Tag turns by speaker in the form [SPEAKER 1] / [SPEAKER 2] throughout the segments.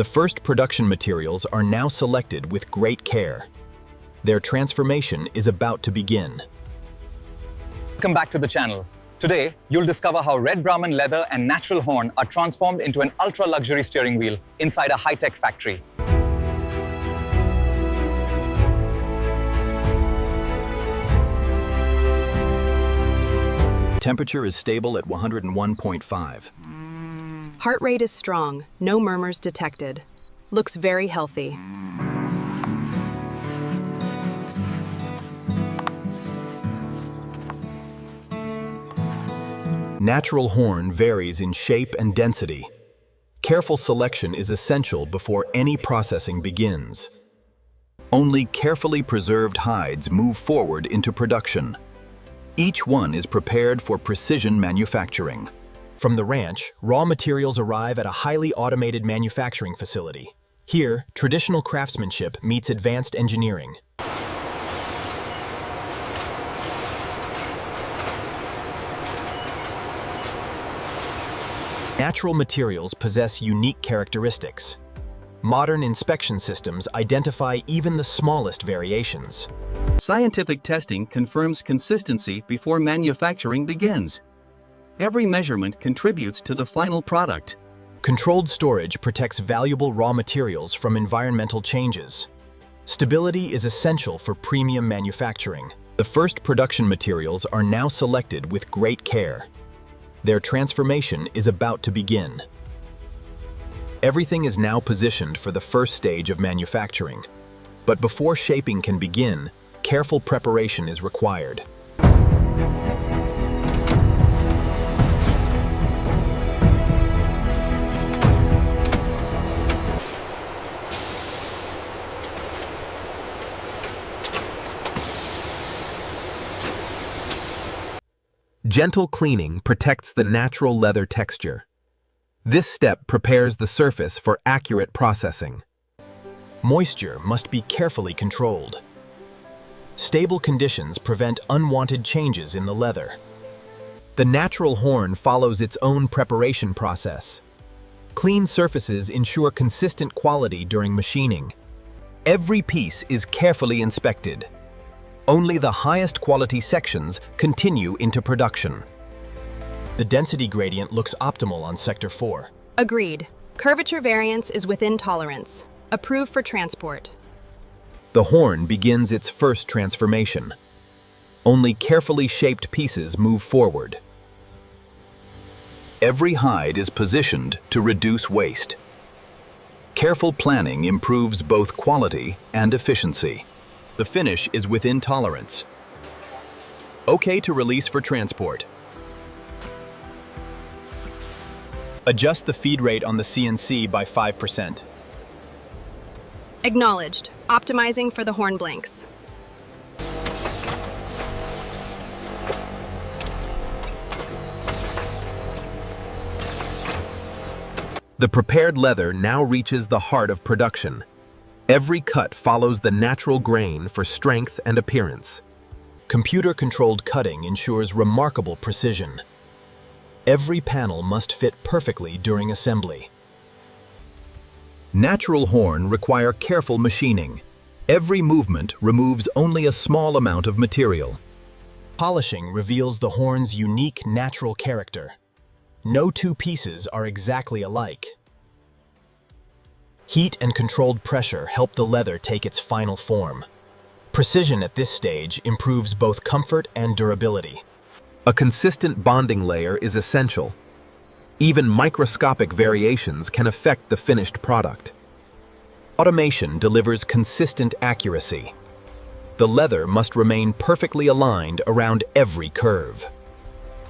[SPEAKER 1] The first production materials are now selected with great care. Their transformation is about to begin.
[SPEAKER 2] Welcome back to the channel. Today, you'll discover how Red Brahman leather and natural horn are transformed into an ultra-luxury steering wheel inside a high-tech factory.
[SPEAKER 1] Temperature is stable at 101.5.
[SPEAKER 3] Heart rate is strong, no murmurs detected. Looks very healthy.
[SPEAKER 1] Natural horn varies in shape and density. Careful selection is essential before any processing begins. Only carefully preserved hides move forward into production. Each one is prepared for precision manufacturing. From the ranch, raw materials arrive at a highly automated manufacturing facility. Here, traditional craftsmanship meets advanced engineering. Natural materials possess unique characteristics. Modern inspection systems identify even the smallest variations.
[SPEAKER 4] Scientific testing confirms consistency before manufacturing begins. Every measurement contributes to the final product.
[SPEAKER 1] Controlled storage protects valuable raw materials from environmental changes. Stability is essential for premium manufacturing. The first production materials are now selected with great care. Their transformation is about to begin. Everything is now positioned for the first stage of manufacturing. But before shaping can begin, careful preparation is required. Gentle cleaning protects the natural leather texture. This step prepares the surface for accurate processing. Moisture must be carefully controlled. Stable conditions prevent unwanted changes in the leather. The natural horn follows its own preparation process. Clean surfaces ensure consistent quality during machining. Every piece is carefully inspected. Only the highest quality sections continue into production. The density gradient looks optimal on Sector 4.
[SPEAKER 3] Agreed. Curvature variance is within tolerance. Approved for transport.
[SPEAKER 1] The horn begins its first transformation. Only carefully shaped pieces move forward. Every hide is positioned to reduce waste. Careful planning improves both quality and efficiency. The finish is within tolerance. Okay to release for transport. Adjust the feed rate on the CNC by 5%.
[SPEAKER 3] Acknowledged. Optimizing for the horn blanks.
[SPEAKER 1] The prepared leather now reaches the heart of production. Every cut follows the natural grain for strength and appearance. Computer-controlled cutting ensures remarkable precision. Every panel must fit perfectly during assembly. Natural horn require careful machining. Every movement removes only a small amount of material. Polishing reveals the horn's unique natural character. No two pieces are exactly alike. Heat and controlled pressure help the leather take its final form. Precision at this stage improves both comfort and durability. A consistent bonding layer is essential. Even microscopic variations can affect the finished product. Automation delivers consistent accuracy. The leather must remain perfectly aligned around every curve.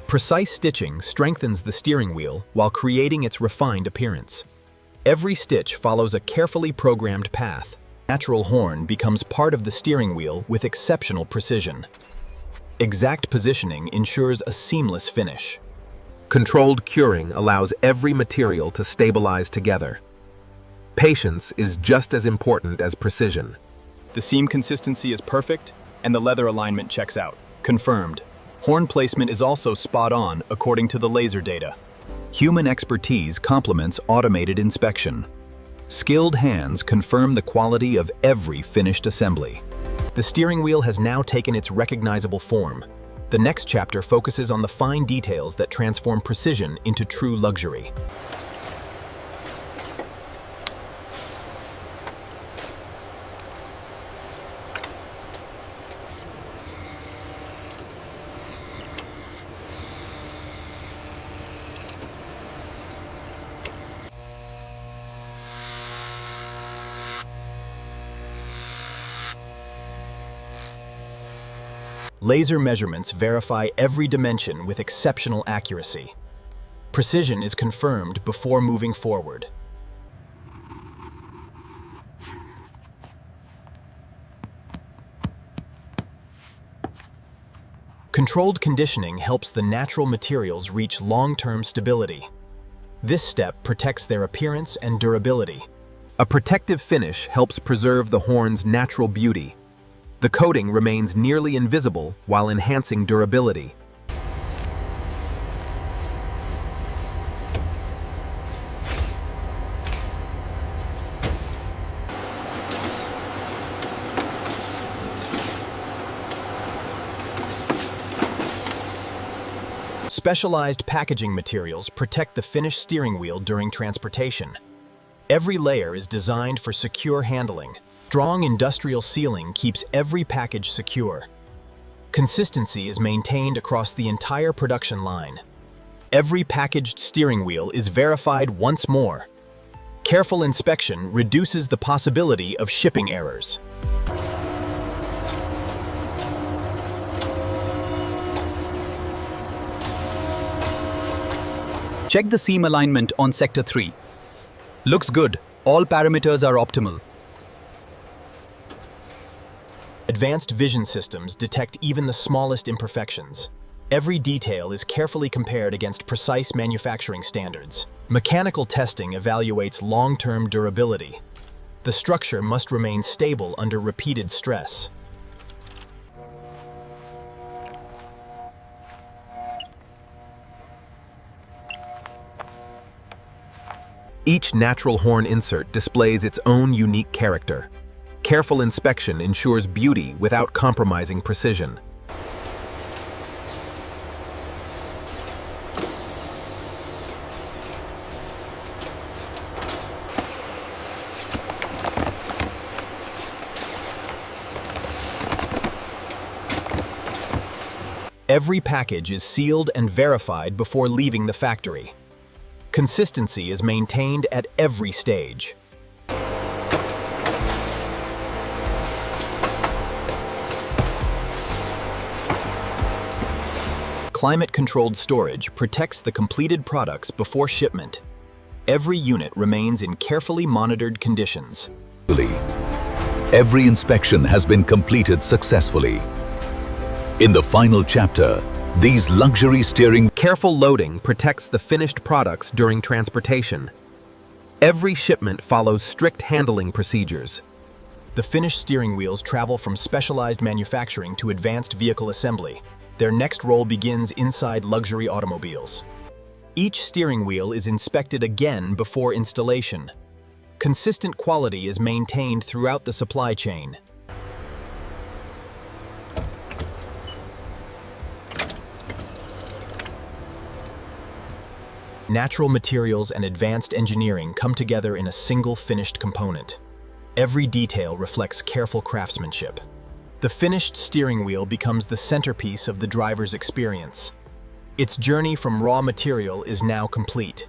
[SPEAKER 1] Precise stitching strengthens the steering wheel while creating its refined appearance. Every stitch follows a carefully programmed path. Natural horn becomes part of the steering wheel with exceptional precision. Exact positioning ensures a seamless finish. Controlled curing allows every material to stabilize together. Patience is just as important as precision.
[SPEAKER 5] The seam consistency is perfect, and the leather alignment checks out. Confirmed. Horn placement is also spot on according to the laser data.
[SPEAKER 1] Human expertise complements automated inspection. Skilled hands confirm the quality of every finished assembly. The steering wheel has now taken its recognizable form. The next chapter focuses on the fine details that transform precision into true luxury. Laser measurements verify every dimension with exceptional accuracy. Precision is confirmed before moving forward. Controlled conditioning helps the natural materials reach long-term stability. This step protects their appearance and durability. A protective finish helps preserve the horn's natural beauty. The coating remains nearly invisible while enhancing durability. Specialized packaging materials protect the finished steering wheel during transportation. Every layer is designed for secure handling. Strong industrial sealing keeps every package secure. Consistency is maintained across the entire production line. Every packaged steering wheel is verified once more. Careful inspection reduces the possibility of shipping errors.
[SPEAKER 6] Check the seam alignment on Sector 3. Looks good. All parameters are optimal.
[SPEAKER 1] Advanced vision systems detect even the smallest imperfections. Every detail is carefully compared against precise manufacturing standards. Mechanical testing evaluates long-term durability. The structure must remain stable under repeated stress. Each natural horn insert displays its own unique character. Careful inspection ensures beauty without compromising precision. Every package is sealed and verified before leaving the factory. Consistency is maintained at every stage. Climate-controlled storage protects the completed products before shipment. Every unit remains in carefully monitored conditions.
[SPEAKER 7] Every inspection has been completed successfully. In the final chapter, these luxury steering
[SPEAKER 1] Careful loading protects the finished products during transportation. Every shipment follows strict handling procedures. The finished steering wheels travel from specialized manufacturing to advanced vehicle assembly. Their next role begins inside luxury automobiles. Each steering wheel is inspected again before installation. Consistent quality is maintained throughout the supply chain. Natural materials and advanced engineering come together in a single finished component. Every detail reflects careful craftsmanship. The finished steering wheel becomes the centerpiece of the driver's experience. Its journey from raw material is now complete.